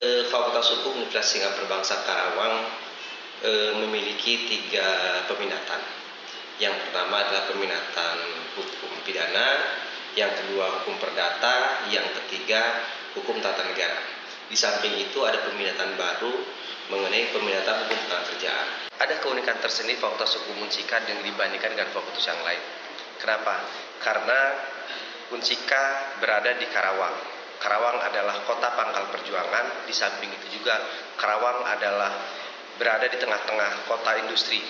Fakultas Hukum Universitas Singapura Bangsa Karawang memiliki 3 peminatan. Yang pertama adalah peminatan hukum pidana, yang kedua hukum perdata, yang ketiga hukum tata negara. Di samping itu ada peminatan baru mengenai peminatan hukum pekerjaan. Ada keunikan tersendiri Fakultas Hukum Unsika yang dibandingkan dengan fakultas yang lain. Kenapa? Karena Unsika berada di Karawang. Karawang adalah kota pangkal perjuangan. Di samping itu juga Karawang adalah berada di tengah-tengah kota industri,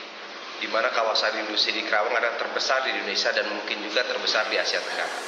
di mana kawasan industri di Karawang adalah terbesar di Indonesia dan mungkin juga terbesar di Asia Tenggara.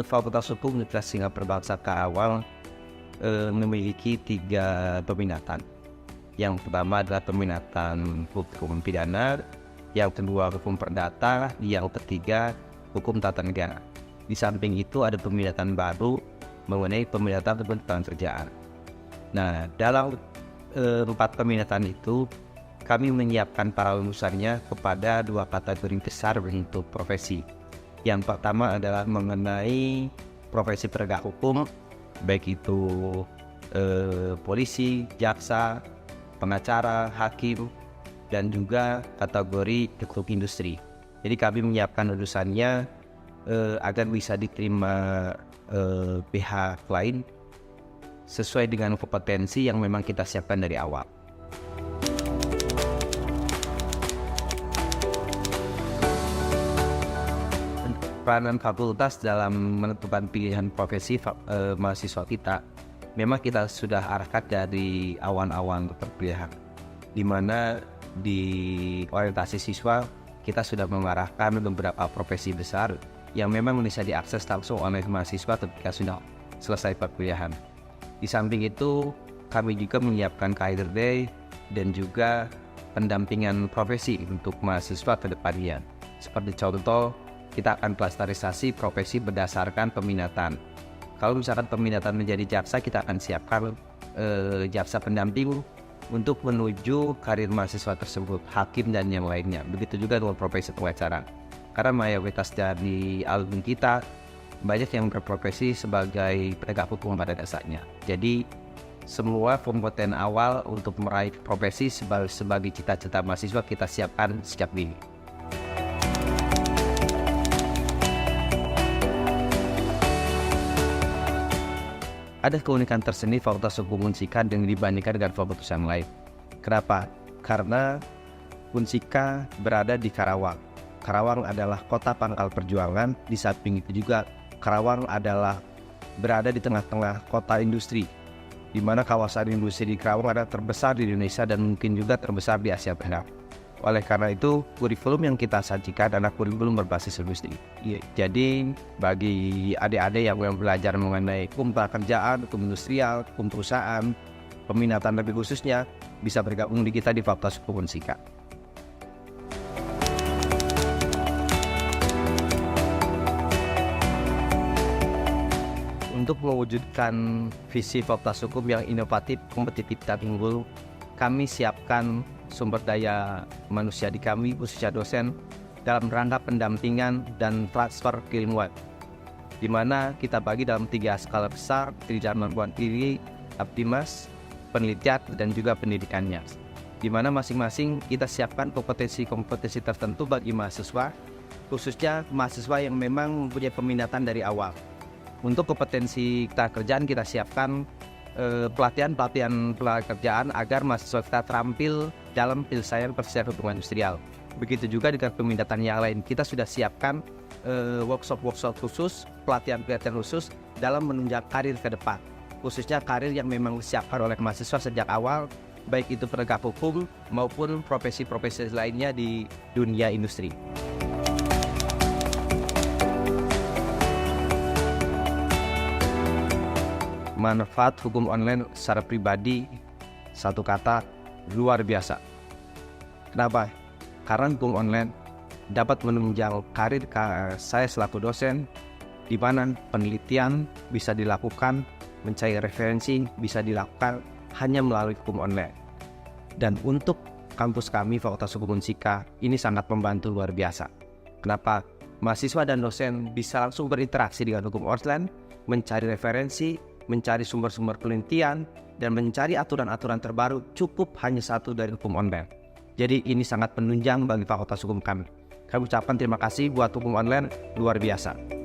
Fakultas Hukum Universitas Singapura Bangsa Karawang memiliki 3 peminatan. Yang pertama adalah peminatan hukum pidana, yang kedua hukum perdata, yang ketiga hukum tata negara. Di samping itu ada peminatan baru mengenai peminatan hukum tata kerjaan. Nah, dalam 4 peminatan itu kami menyiapkan para lulusannya kepada 2 kategori besar untuk profesi. Yang pertama adalah mengenai profesi penegak hukum, baik itu polisi, jaksa, pengacara, hakim, dan juga kategori hukum industri. Jadi kami menyiapkan lulusannya agar bisa diterima pihak lain sesuai dengan kompetensi yang memang kita siapkan dari awal. Peranan fakultas dalam menentukan pilihan profesi mahasiswa kita, memang kita sudah arahkan dari awan-awan perpilihan, di mana di orientasi siswa kita sudah mengarahkan beberapa profesi besar yang memang bisa diakses langsung oleh mahasiswa ketika sudah selesai perkuliahan. Di samping itu, kami juga menyiapkan career day dan juga pendampingan profesi untuk mahasiswa ke depannya. Seperti contoh, kita akan pelestariasi profesi berdasarkan peminatan. Kalau misalkan peminatan menjadi jaksa, kita akan siapkan jaksa pendamping untuk menuju karir mahasiswa tersebut, hakim dan yang lainnya. Begitu juga dengan profesi pengacara. Karena mayoritas dari alumni kita banyak yang berprofesi sebagai penegak hukum pada dasarnya. Jadi semua kompeten awal untuk meraih profesi sebagai cita-cita mahasiswa kita siapkan sejak dini. Ada keunikan tersendiri Fakultas Hukum Unsika yang dibandingkan dengan fakultas yang lain. Kenapa? Karena Unsika berada di Karawang. Karawang adalah kota pangkal perjuangan. Di samping itu juga Karawang adalah berada di tengah-tengah kota industri, di mana kawasan industri di Karawang adalah terbesar di Indonesia dan mungkin juga terbesar di Asia Tenggara. Oleh karena itu, kurikulum yang kita sajikan adalah kurikulum berbasis industri. Jadi, bagi adik-adik yang belajar mengenai hukum pekerjaan, hukum industrial, hukum perusahaan, peminatan lebih khususnya, bisa bergabung di kita di Fakultas Hukum Unsika. Untuk mewujudkan visi Fakultas Hukum yang inovatif, kompetitif, dan unggul, kami siapkan sumber daya manusia di kami, khususnya dosen, dalam rangka pendampingan dan transfer keilmuan, di mana kita bagi dalam 3 skala besar: kemampuan diri, Optimas, penelitian, dan juga pendidikannya. Di mana masing-masing kita siapkan kompetensi-kompetensi tertentu bagi mahasiswa, khususnya mahasiswa yang memang mempunyai peminatan dari awal. Untuk kompetensi kerjaan kita siapkan pelatihan kerjaan agar mahasiswa kita terampil dalam penyelesaian perselisihan hubungan industrial. Begitu juga dengan peminatan yang lain, kita sudah siapkan workshop khusus, pelatihan khusus dalam menunjang karir ke depan, khususnya karir yang memang disiapkan oleh mahasiswa sejak awal baik itu penegak hukum maupun profesi-profesi lainnya di dunia industri. Manfaat hukum online secara pribadi, satu kata, luar biasa. Kenapa? Karena hukum online dapat menunjang karir saya selaku dosen, di mana penelitian bisa dilakukan, mencari referensi bisa dilakukan hanya melalui hukum online. Dan untuk kampus kami, Fakultas Hukum Unsika, ini sangat membantu luar biasa. Kenapa? Mahasiswa dan dosen bisa langsung berinteraksi dengan hukum online, mencari referensi, mencari sumber-sumber penelitian, dan mencari aturan-aturan terbaru cukup hanya satu dari hukum online. Jadi ini sangat menunjang bagi Fakultas Hukum kami. Kami ucapkan terima kasih buat hukum online, luar biasa.